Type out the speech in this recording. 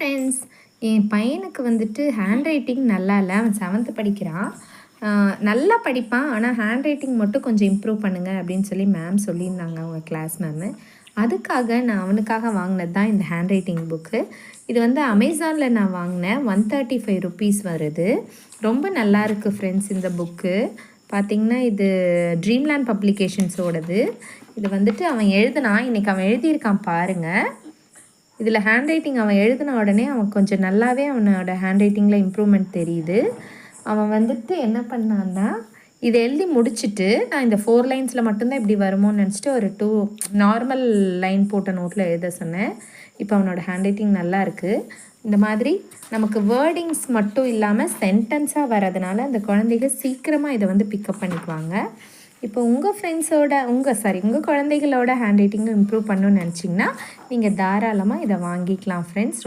Friends, என் பையனுக்கு வந்துட்டு hand writing நல்லா இல்ல. அவன் 7த் படிக்கிறான். நல்லா படிப்பான். ஆனா ஹேண்ட் ரைட்டிங் மட்டும் கொஞ்சம் இம்ப்ரூவ் பண்ணுங்க அப்படின்னு சொல்லி மேம் சொல்லியிருந்தாங்க, அவங்க கிளாஸ் மேமு. அதுக்காக நான் அவனுக்காக வாங்கினது தான் இந்த ஹேண்ட் ரைட்டிங் புக்கு. இது வந்து அமேசானில் நான் வாங்கினேன். 135 ருபீஸ் வருது. ரொம்ப நல்லா இருக்குது ஃப்ரெண்ட்ஸ் இந்த புக்கு. பார்த்திங்கன்னா இது ட்ரீம்லேண்ட் பப்ளிகேஷன்ஸோடது. இது வந்துட்டு அவன் எழுதுனான். இன்றைக்கி அவன் எழுதியிருக்கான் பாருங்கள். இதில் ஹேண்ட் ரைட்டிங் அவன் எழுதின உடனே அவன் கொஞ்சம் நல்லாவே அவனோட ஹேண்ட் ரைட்டிங்கில் இம்ப்ரூவ்மெண்ட் தெரியுது. அவன் வந்துட்டு என்ன பண்ணான்னா, இதை எழுதி முடிச்சுட்டு நான் இந்த 4 லைன்ஸில் மட்டும்தான் இப்படி வருமோன்னு நினச்சிட்டு ஒரு 2 நார்மல் லைன் போட்ட நோட்டில் எழுத சொன்னேன். இப்போ அவனோட ஹேண்ட் ரைட்டிங் நல்லா இருக்குது. இந்த மாதிரி நமக்கு வேர்டிங்ஸ் மட்டும் இல்லாமல் சென்டென்ஸாக வரதுனால அந்த குழந்தைங்க சீக்கிரமாக இதை வந்து பிக்கப் பண்ணிக்குவாங்க. இப்போ உங்கள் ஃப்ரெண்ட்ஸோட உங்கள் குழந்தைகளோட ஹேண்ட் ரைட்டிங்கும் இம்ப்ரூவ் பண்ணணும்னு நினச்சிங்கன்னா நீங்கள் தாராளமாக இதை வாங்கிக்கலாம் ஃப்ரெண்ட்ஸ்.